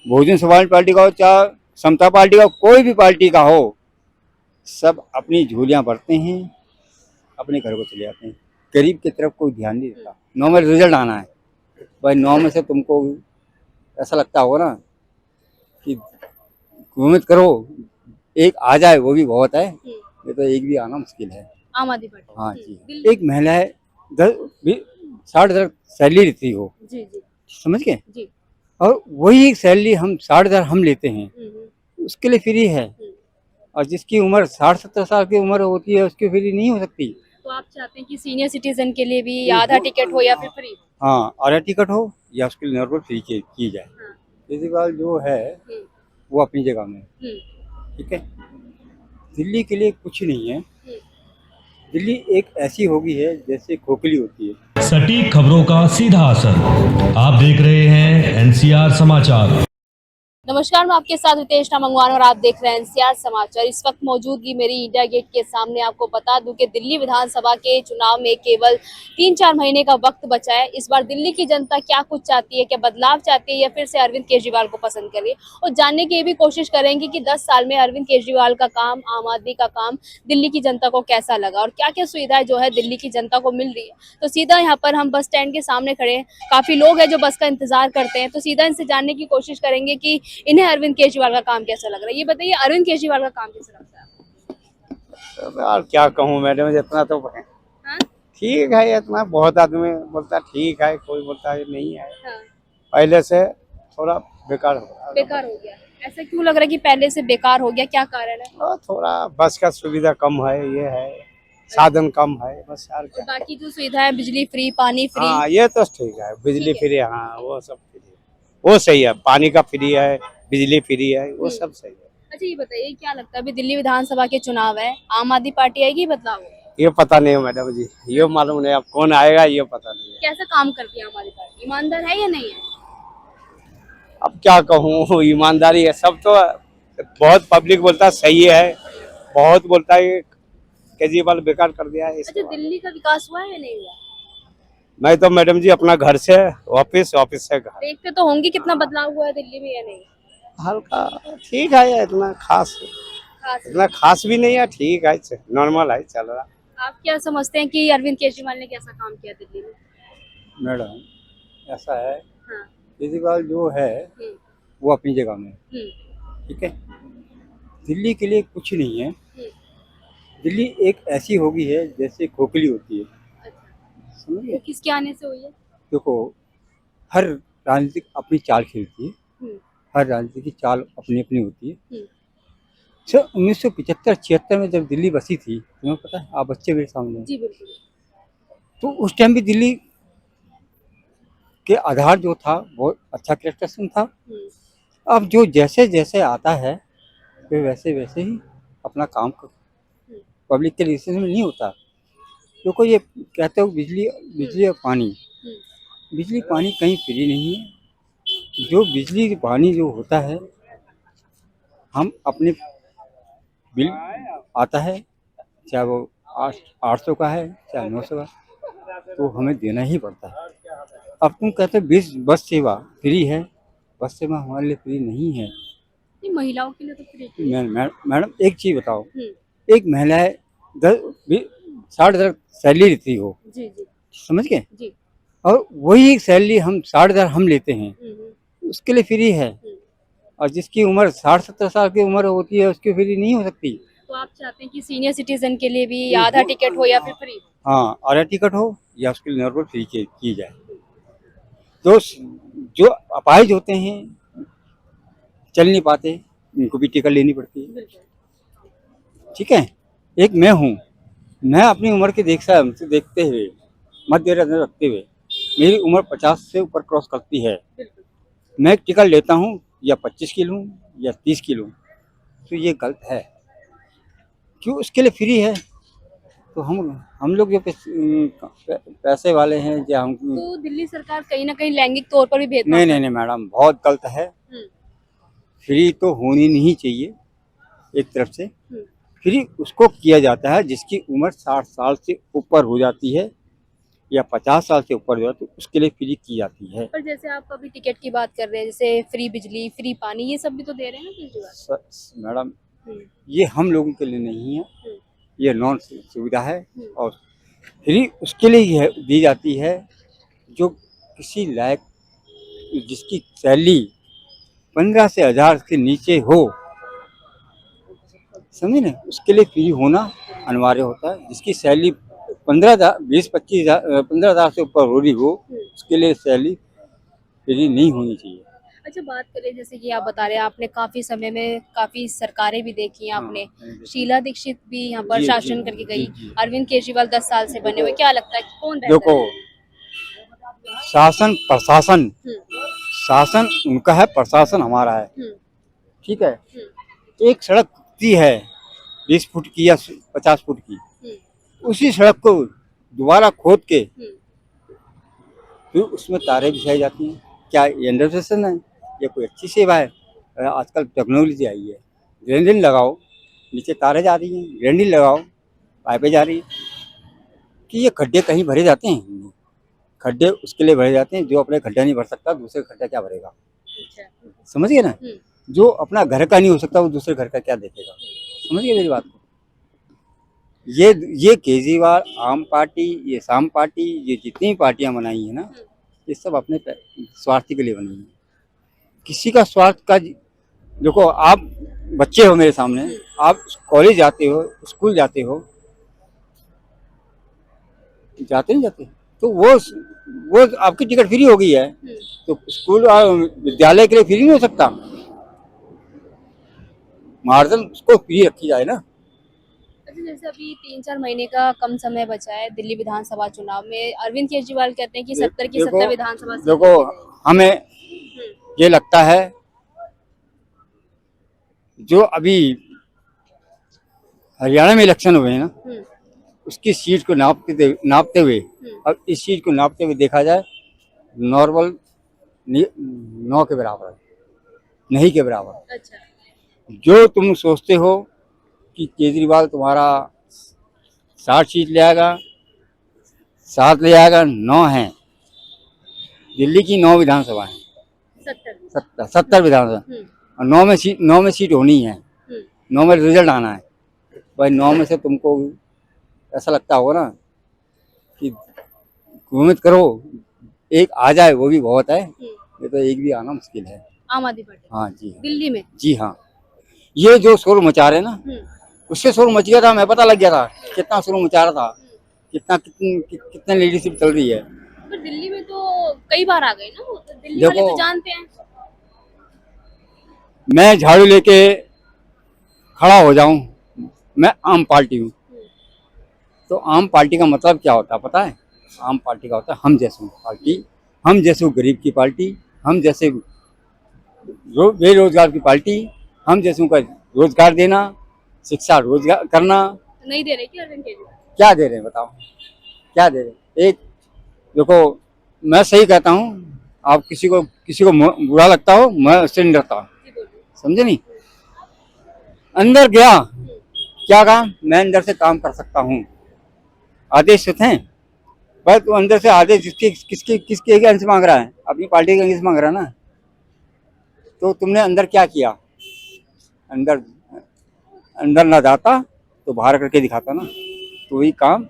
Bahujan Samaj party का हो चाहे समता पार्टी का, कोई भी पार्टी का हो, सब अपनी झोलियां भरते हैं, अपने घर को चले जाते हैं। गरीब की तरफ कोई ध्यान नहीं देता। 9 में रिजल्ट आना है भाई, 9 में से तुमको ऐसा लगता होगा ना कि उम्मीद करो एक आ जाए वो भी बहुत है, ये तो एक भी आना मुश्किल है। आम आदमी पार्टी। हाँ जी, एक महिला है 60,000 सैलरी लेती हो, जी जी समझ गए, जी। और वही सैलरी हम 60,000 हम लेते हैं, उसके लिए फ्री है। और जिसकी उम्र 60-70 साल की उम्र होती है उसकी फ्री नहीं हो सकती। तो आप चाहते हैं कि सीनियर सिटीजन के लिए भी आधा टिकट हो या फिर फ्री? हाँ, आधा टिकट हो या उसके लिए नॉर्मल फ्री की जाए। हाँ। केजरीवाल जो है वो अपनी जगह में है, ठीक है। दिल्ली के लिए कुछ नहीं है। दिल्ली एक ऐसी होगी है जैसे खोखली होती है। सटीक खबरों का सीधा असर। आप देख रहे हैं एनसीआर समाचार। नमस्कार, मैं आपके साथ हितेश मंगवान और आप देख रहे हैं एनसीआर समाचार। इस वक्त मौजूदगी मेरी इंडिया गेट के सामने। आपको बता दूं कि दिल्ली विधानसभा के चुनाव में केवल 3-4 महीने का वक्त बचा है। इस बार दिल्ली की जनता क्या कुछ चाहती है, क्या बदलाव चाहती है या फिर से अरविंद केजरीवाल को पसंद कर रही है, और जानने की ये भी कोशिश करेंगे कि 10 साल में अरविंद केजरीवाल का काम, आम आदमी का काम दिल्ली की जनता को कैसा लगा और क्या क्या सुविधाएं जो है दिल्ली की जनता को मिल रही है। तो सीधा यहाँ पर हम बस स्टैंड के सामने खड़े हैं, काफी लोग हैं जो बस का इंतजार करते हैं, तो सीधा इनसे जानने की कोशिश करेंगे कि इन्हें अरविंद केजरीवाल का काम कैसा लग रहा है। ये बताइए, अरविंद केजरीवाल का काम कैसा लगता है? तो यार क्या कहूँ मैडम, जितना तो हाँ? ठीक है, इतना बहुत आदमी बोलता ठीक है, कोई बोलता है नहीं है। हाँ। पहले से थोड़ा बेकार हो रहा बेकार हो गया? ऐसा क्यों लग रहा है कि पहले से बेकार हो गया, क्या कारण है? और थोड़ा बस का सुविधा कम है, ये है, साधन कम है, बस यार और क्या। बाकी जो सुविधाएं, बिजली फ्री, पानी फ्री? हाँ ये तो ठीक है, बिजली ठीक है। फ्री, हाँ वो सब फ्री है, वो सही है, पानी का फ्री है, बिजली फ्री है, वो सब सही है। अच्छा, ये बताइए, क्या लगता है अभी दिल्ली विधानसभा के चुनाव है, आम आदमी पार्टी आएगी, बदलाव होगा? ये पता नहीं है मैडम जी, ये मालूम नहीं अब कौन आएगा, ये पता नहीं है। कैसा काम करती है आम आदमी पार्टी? ईमानदार है या नहीं है? अब क्या कहूँ, ईमानदारी है सब तो। बहुत पब्लिक बोलता है सही है, बहुत बोलता है केजरीवाल बेकार कर दिया है। अच्छा, दिल्ली का विकास हुआ है या नहीं हुआ? मैं तो मैडम जी अपना घर से ऑफिस, ऑफिस से घर, देखते तो होंगे कितना बदलाव हुआ है दिल्ली में या नहीं? हल्का ठीक है, खास इतना खास भी नहीं है, ठीक है, नॉर्मल है, चल रहा। आप क्या समझते हैं कि अरविंद केजरीवाल ने कैसा काम किया दिल्ली में? मैडम ऐसा है, हाँ। केजरीवाल जो है हम्म, वो अपनी जगह में है, हम्म, ठीक है। दिल्ली के लिए कुछ नहीं है। हम्म। दिल्ली एक ऐसी होगी है जैसे खोखली होती है, अच्छा, समझ वो गए। किसके आने से हुई है? देखो, हर राजनीतिक अपनी चाल खेलती है, हम्म, हर राजनीति की चाल अपनी अपनी होती है। हम्म, सर 1975-76 में जब दिल्ली बसी थी, तुम्हें पता है, आप बच्चे मेरे सामने हैं, जी बिल्कुल। तो उस टाइम भी दिल्ली के आधार जो था बहुत अच्छा कैरेक्टर था। हम्म, अब जो जैसे जैसे आता है वे वैसे वैसे ही अपना काम पब्लिक के लिए में नहीं होता। देखो, ये कहते हो बिजली, बिजली और पानी, हम्म, बिजली पानी कहीं फ्री नहीं है। जो बिजली पानी जो होता है, हम अपने बिल आता है, चाहे वो 800 का है चाहे 900 का, तो हमें देना ही पड़ता है। अब तुम कहते हो बस सेवा फ्री है, बस सेवा हमारे लिए फ्री नहीं है। नहीं, महिलाओं के लिए तो फ्री। मैडम एक चीज़ बताओ, हम्म, एक महिला है 60,000 सैलरी लेती हो, जी जी समझ गए, जी। और वही सैलरी हम 60,000 हम लेते हैं, उसके लिए फ्री है। हम्म। और जिसकी उम्र 60-70 साल की उम्र होती है उसकी फ्री नहीं हो सकती। तो आप चाहते हैं कि सीनियर सिटीजन के लिए भी आधा टिकट हो या फिर फ्री? हाँ, आधा टिकट हो या उसके लिए नॉर्मल फ्री की जाए। तो जो अपाहिज होते हैं, चल नहीं पाते, उनको भी टिकट लेनी पड़ती है, बिल्कुल। ठीक है। एक मैं हूँ, मैं अपनी उम्र के देखते हुए, मध्य नजर रखते हुए, मेरी उम्र 50 से ऊपर क्रॉस करती है, बिल्कुल। मैं टिकट लेता हूँ या 25 की लूँ या 30 की लूँ, तो ये गलत है। क्यों उसके लिए फ्री है? तो हम लोग जो पैसे वाले हैं, या हम, तो दिल्ली सरकार कहीं ना कहीं लैंगिक तौर पर भी भेदभाव नहीं नहीं करती नहीं मैडम, बहुत गलत है। है। फ्री तो होनी नहीं चाहिए एक तरफ से। हम्म, फ्री उसको किया जाता है जिसकी उम्र 60 साल से ऊपर हो जाती है, या 50 साल से ऊपर जो है तो उसके लिए फ्री की जाती है। पर जैसे आप अभी टिकट की बात कर रहे हैं, जैसे फ्री बिजली, फ्री पानी, ये सब भी तो दे रहे हैं ना केजरीवाल। मैडम, हम्म, ये हम लोगों के लिए नहीं है, हम्म, ये नॉन सुविधा है। हम्म, और फ्री उसके लिए ही दी जाती है जो किसी लायक, जिसकी सैलरी 15 से 1000 के नीचे हो, समझे ना, उसके लिए फ्री होना अनिवार्य होता है। जिसकी सैलरी 15,000 20-25,000 15,000 से ऊपर हो रही हो, उसके लिए सैलरी फ्री नहीं होनी चाहिए। अच्छा, बात करें जैसे कि आप बता रहे हैं, आपने काफी समय में काफी सरकारें भी देखी हैं आपने। हाँ, शीला दीक्षित भी यहाँ पर जी, शासन जी, करके जी, गई। जी। अरविंद केजरीवाल 10 साल से बने हुए, क्या लगता है कि कौन बेहतर देखो, है? शासन प्रशासन, हम्म, शासन उनका है, प्रशासन हमारा है, हम्म, ठीक है। हम्म, एक सड़क की है 20 फुट की या 50 फुट की, हम्म, उसी सड़क को दोबारा खोद के हम्म, फिर उसमें तारें बिछाई जाती हैं। क्या ये अंडरस्टैंड है? ये कोई अच्छी सेवा है? आजकल टेक्नोलॉजी आई है, ग्रेनेड लगाओ, नीचे तारें जा रही हैं, ग्रेनेड लगाओ, पाइपें जा रही हैं। कि ये खड्डे कहीं भरे जाते हैं? खड्डे उसके लिए भरे जाते हैं जो अपने खड्डा नहीं भर सकता, दूसरे खड्डा क्या भरेगा? अच्छा, समझ गए ना? हम्म, जो अपना घर का नहीं हो सकता वो दूसरे घर का क्या देखेगा? समझ गए मेरी बात को? ये केजरीवाल, आम पार्टी, ये साम पार्टी, ये जितनी भी पार्टियां बनाई है ना, ये सब अपने स्वार्थ के लिए बनी है। किसी का स्वार्थ का देखो, आप बच्चे हो मेरे सामने, आप कॉलेज जाते हो, स्कूल जाते हो, जाते नहीं जाते, तो वो आपकी टिकट फ्री हो गई है, तो स्कूल और विद्यालय के लिए फ्री नहीं हो सकता? मार्जिन उसको फ्री रखी जाए ना। अच्छा, जैसे अभी 3-4 महीने का कम समय बचा है दिल्ली विधानसभा चुनाव में। अरविंद केजरीवाल कहते हैं कि 70 की 70 विधानसभा सीटें देखो, दी जाएगी। हमें ये लगता है जो अभी हरियाणा में इलेक्शन हुए हैं ना, हम्म, उसकी सीट को नापते हुए, अब इस चीज को नापते हुए देखा जाए, नॉर्मल 9 के बराबर है, नहीं के बराबर। अच्छा, जो तुम सोचते हो कि केजरीवाल तुम्हारा 60 सीट ले आएगा, 7 ले आएगा, 9 है। दिल्ली की 9 विधानसभा है, 70। 70 विधानसभा, और 9 में सीट होनी है, 9 में रिजल्ट आना है। भाई 9 में से तुमको ऐसा लगता होगा ना कि उम्मीद करो एक आ जाए, वो भी बहुत है, ये तो एक भी आना मुश्किल है। आम आदमी पार्टी हाँ जी, हाँ दिल्ली में। जी, हाँ। ये जो शोर मचा रहे ना, उससे शोर मच गया था, मैं पता लग गया था कितना शोर मचा रहा था, कितने लीडरशिप चल रही है। पर दिल्ली में तो कई बार आ गए ना वो, तो दिल्ली वाले तो देखो, जानते हैं। मैं झाड़ू लेके खड़ा हो जाऊं, मैं आम पार्टी हूँ, तो आम पार्टी का मतलब क्या होता है पता है? आम पार्टी का होता है हम जैसों की पार्टी, हम जैसे गरीब की पार्टी, हम जैसे बेरोजगार की पार्टी, हम जैसों का रोजगार देना, शिक्षा रोजगार करना। तो नहीं दे रहे क्या अरविंद केजरीवाल? क्या दे रहे हैं बताओ? क्या दे रहे हैं? एक देखो, मैं सही कहता हूँ, आप किसी को बुरा लगता हो, मैं उससे नहीं डरता, जी बोलिए। समझे नहीं? अंदर गया, क्या कहा? मैं अंदर से काम कर सकता हूँ, आदेश तो थे, पर तू अंदर से आदेश किसके अंश मांग रहा है? अपनी पार्टी के अंश मांग रहा है ना। तो तुमने अंदर क्या किया? अंदर अंदर ना जाता तो बाहर करके दिखाता ना। तो वही काम,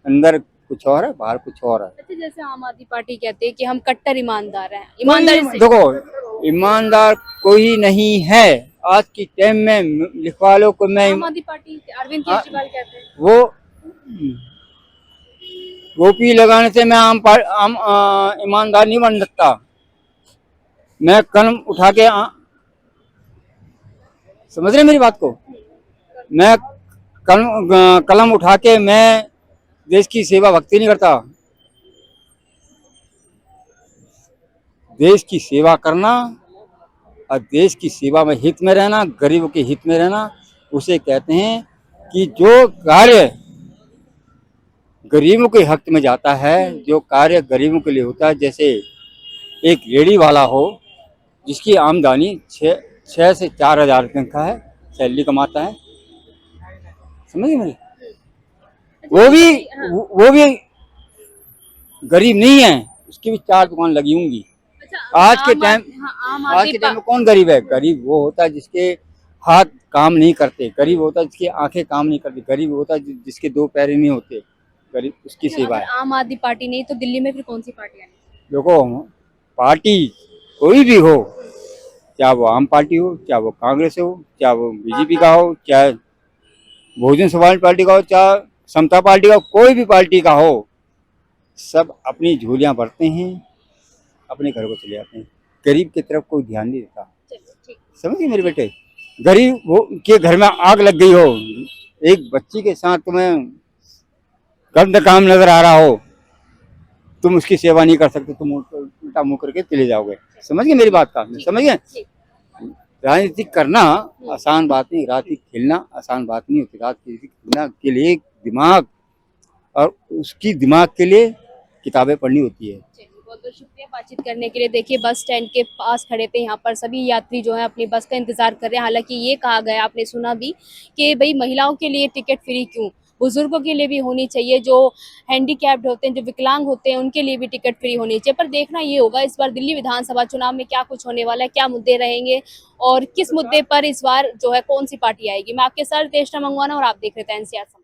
अंदर कुछ और है, बाहर कुछ और है। अच्छा, जैसे आम आदमी पार्टी कहते हैं कि हम कट्टर ईमानदार हैं, ईमानदारी से। देखो, ईमानदार कोई नहीं है आज की टाइम में, लिखवा लो को मैं। आम आदमी पार्टी अरविंद केजरीवाल कहते हैं। वो गोपी लगाने से मैं ईमानदार नहीं बन सकता। मैं कलम उठा के समझ रहे मेरी बात को? मैं कलम उठा के मैं देश की सेवा भक्ति नहीं करता। देश की सेवा करना और देश की सेवा में हित में रहना, गरीबों के हित में रहना, उसे कहते हैं कि जो कार्य गरीबों के हक में जाता है, जो कार्य गरीबों के लिए होता है, जैसे एक रेडी वाला हो जिसकी आमदनी 6 से 4 हज़ार का है, सैलरी कमाता है, समझिए मेरी? वो भी गरीब नहीं है उसकी भी 4 दुकान लगी होंगी। अच्छा, आज के आम टाइम आद- हाँ, आम आज आदमी के टाइम में कौन गरीब है? गरीब वो होता है जिसके हाथ काम नहीं करते, गरीब होता है जिसकी आंखें काम नहीं करती, गरीब होता है जिसके 2 पैर ही नहीं होते, गरीब उसकी सेवा अगर है। आम आदमी पार्टी नहीं तो दिल्ली में फिर कौन सी पार्टी आनी? देखो पार्टी कोई भी हो, चाहे वो आम पार्टी हो, चाहे वो कांग्रेस हो, चाहे वो बीजेपी का हो, चाहे बहुजन समाज पार्टी का हो, चाहे समता पार्टी का, कोई भी पार्टी का हो, सब अपनी झोलियां भरते हैं, अपने घर को चले जाते हैं। गरीब की तरफ कोई ध्यान नहीं देता। चलिए ठीक। समझिए मेरे बेटे, गरीब वो के घर में आग लग गई हो, एक बच्ची के साथ तुम्हें गंद काम नजर आ रहा हो, तुम उसकी सेवा नहीं कर सकते, तुम उल्टा मुंह करके चले जाओगे। समझ गए मेरी बात का? समझ गए? ठीक। राजनीति करना आसान बात नहीं, राजनीति खेलना आसान बात नहीं होती। राजनीति खेलना के लिए दिमाग और उसकी दिमाग के लिए किताबें पढ़नी होती है। चलिए, बहुत बहुत शुक्रिया बातचीत करने के लिए। देखिए बस स्टैंड के पास खड़े थे, यहाँ पर सभी यात्री जो है अपनी बस का इंतजार कर रहे हैं। हालांकि ये कहा गया, आपने सुना भी, कि भाई महिलाओं के लिए टिकट फ्री क्यों, बुजुर्गों के लिए भी होनी चाहिए, जो हैंडीकैप्ड होते हैं, जो विकलांग होते हैं, उनके लिए भी टिकट फ्री होनी चाहिए। पर देखना ये होगा इस बार दिल्ली विधानसभा चुनाव में क्या कुछ होने वाला है, क्या मुद्दे रहेंगे और किस मुद्दे पर इस बार जो है कौन सी पार्टी आएगी। मैं आपके साथ रितेश मंगवाना और आप देख रहे थे NCR।